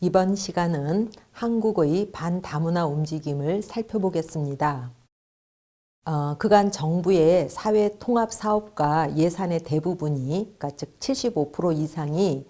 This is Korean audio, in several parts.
이번 시간은 한국의 반다문화 움직임을 살펴보겠습니다. 그간 정부의 사회통합사업과 예산의 대부분이, 그러니까 즉 75% 이상이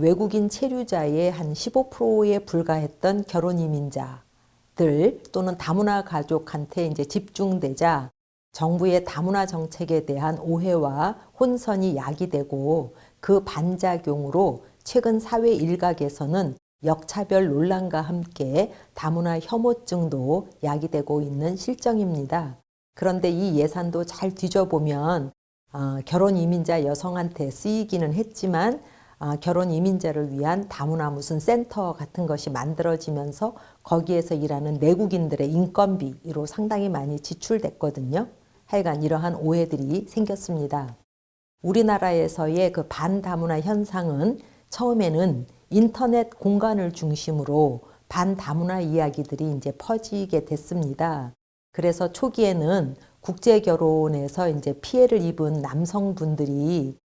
외국인 체류자의 한 15%에 불과했던 결혼이민자들 또는 다문화 가족한테 이제 집중되자 정부의 다문화 정책에 대한 오해와 혼선이 야기되고 그 반작용으로 최근 사회 일각에서는 역차별 논란과 함께 다문화 혐오증도 야기되고 있는 실정입니다. 그런데 이 예산도 잘 뒤져보면 결혼 이민자 여성한테 쓰이기는 했지만 결혼 이민자를 위한 다문화 무슨 센터 같은 것이 만들어지면서 거기에서 일하는 내국인들의 인건비로 상당히 많이 지출됐거든요. 하여간 이러한 오해들이 생겼습니다. 우리나라에서의 그 반다문화 현상은 처음에는 인터넷 공간을 중심으로 반다문화 이야기들이 이제 퍼지게 됐습니다. 그래서 초기에는 국제 결혼에서 이제 피해를 입은 남성분들이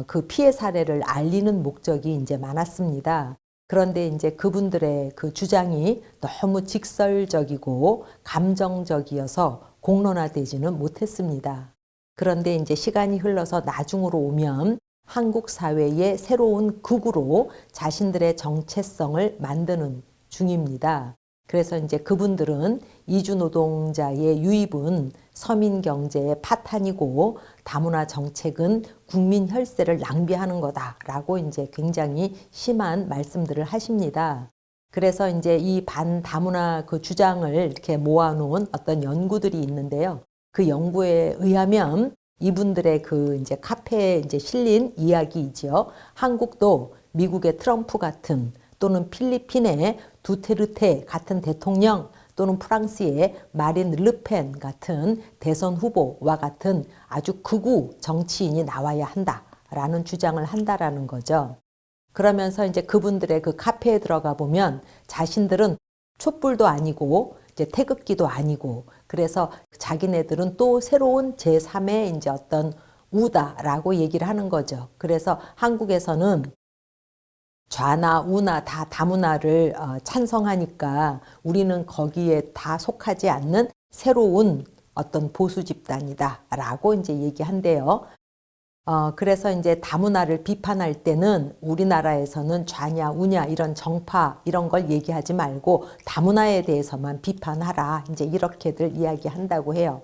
그 피해 사례를 알리는 목적이 이제 많았습니다. 그런데 이제 그분들의 그 주장이 너무 직설적이고 감정적이어서 공론화되지는 못했습니다. 그런데 이제 시간이 흘러서 나중으로 오면 한국 사회의 새로운 극으로 자신들의 정체성을 만드는 중입니다. 그래서 이제 그분들은 이주 노동자의 유입은 서민 경제의 파탄이고 다문화 정책은 국민 혈세를 낭비하는 거다라고 이제 굉장히 심한 말씀들을 하십니다. 그래서 이제 이 반다문화 그 주장을 이렇게 모아놓은 어떤 연구들이 있는데요. 그 연구에 의하면 이분들의 그 이제 카페에 이제 실린 이야기이지요. 한국도 미국의 트럼프 같은 또는 필리핀의 두테르테 같은 대통령 또는 프랑스의 마린 르펜 같은 대선 후보와 같은 아주 극우 정치인이 나와야 한다라는 주장을 한다라는 거죠. 그러면서 이제 그분들의 그 카페에 들어가 보면 자신들은 촛불도 아니고 이제 태극기도 아니고 그래서 자기네들은 또 새로운 제3의 이제 어떤 우다라고 얘기를 하는 거죠. 그래서 한국에서는 좌나 우나 다 다문화를 찬성하니까 우리는 거기에 다 속하지 않는 새로운 어떤 보수 집단이다라고 이제 얘기한대요. 그래서 이제 다문화를 비판할 때는 우리나라에서는 좌냐 우냐 이런 정파 이런 걸 얘기하지 말고 다문화에 대해서만 비판하라 이제 이렇게들 이야기한다고 해요.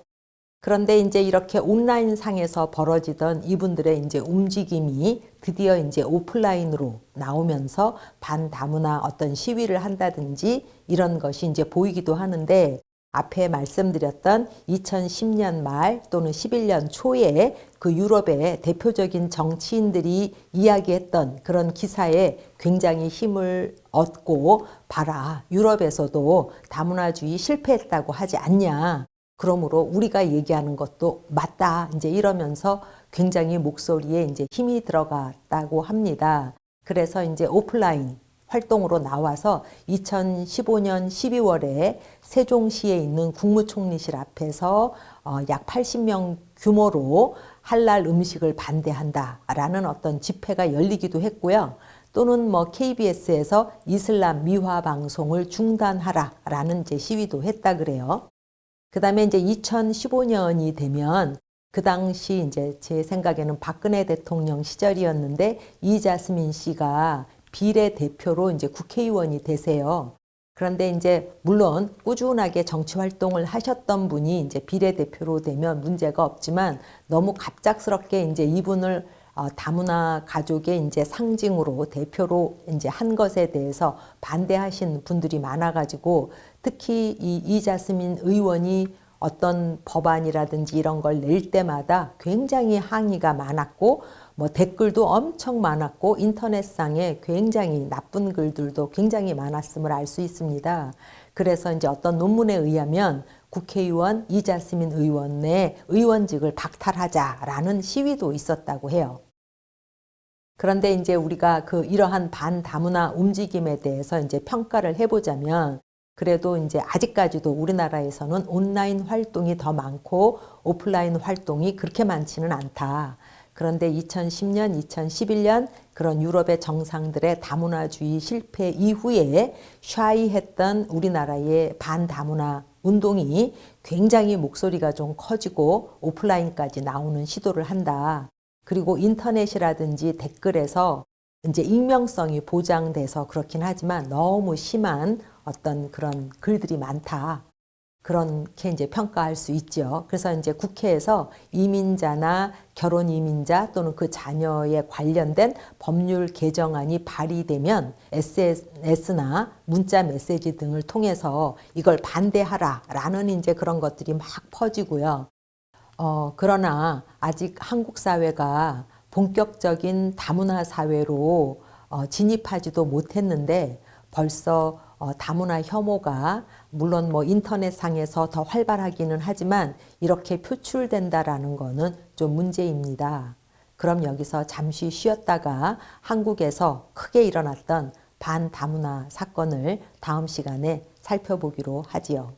그런데 이제 이렇게 온라인 상에서 벌어지던 이분들의 이제 움직임이 드디어 이제 오프라인으로 나오면서 반다문화 어떤 시위를 한다든지 이런 것이 이제 보이기도 하는데 앞에 말씀드렸던 2010년 말 또는 11년 초에 그 유럽의 대표적인 정치인들이 이야기했던 그런 기사에 굉장히 힘을 얻고 봐라 유럽에서도 다문화주의 실패했다고 하지 않냐. 그러므로 우리가 얘기하는 것도 맞다. 이제 이러면서 굉장히 목소리에 이제 힘이 들어갔다고 합니다. 그래서 이제 오프라인 활동으로 나와서 2015년 12월에 세종시에 있는 국무총리실 앞에서 약 80명 규모로 할랄 음식을 반대한다라는 어떤 집회가 열리기도 했고요. 또는 뭐 KBS에서 이슬람 미화 방송을 중단하라라는 이제 시위도 했다 그래요. 그다음에 이제 2015년이 되면 그 당시 이제 제 생각에는 박근혜 대통령 시절이었는데 이자스민 씨가 비례대표로 이제 국회의원이 되세요. 그런데 이제 물론 꾸준하게 정치 활동을 하셨던 분이 이제 비례대표로 되면 문제가 없지만 너무 갑작스럽게 이제 이분을 다문화 가족의 이제 상징으로 대표로 이제 한 것에 대해서 반대하신 분들이 많아가지고 특히 이 이자스민 의원이 어떤 법안이라든지 이런 걸 낼 때마다 굉장히 항의가 많았고 뭐 댓글도 엄청 많았고 인터넷상에 굉장히 나쁜 글들도 굉장히 많았음을 알 수 있습니다. 그래서 이제 어떤 논문에 의하면 국회의원 이자스민 의원의 의원직을 박탈하자라는 시위도 있었다고 해요. 그런데 이제 우리가 이러한 반다문화 움직임에 대해서 이제 평가를 해보자면 그래도 이제 아직까지도 우리나라에서는 온라인 활동이 더 많고 오프라인 활동이 그렇게 많지는 않다. 그런데 2010년, 2011년 그런 유럽의 정상들의 다문화주의 실패 이후에 샤이했던 우리나라의 반다문화 운동이 굉장히 목소리가 좀 커지고 오프라인까지 나오는 시도를 한다. 그리고 인터넷이라든지 댓글에서 이제 익명성이 보장돼서 그렇긴 하지만 너무 심한 어떤 그런 글들이 많다. 그렇게 이제 평가할 수 있죠. 그래서 이제 국회에서 이민자나 결혼 이민자 또는 그 자녀에 관련된 법률 개정안이 발의되면 SNS나 문자 메시지 등을 통해서 이걸 반대하라라는 이제 그런 것들이 막 퍼지고요. 그러나 아직 한국 사회가 본격적인 다문화 사회로 진입하지도 못했는데 벌써 다문화 혐오가 물론 뭐 인터넷상에서 더 활발하기는 하지만 이렇게 표출된다라는 거는 좀 문제입니다. 그럼 여기서 잠시 쉬었다가 한국에서 크게 일어났던 반다문화 사건을 다음 시간에 살펴보기로 하지요.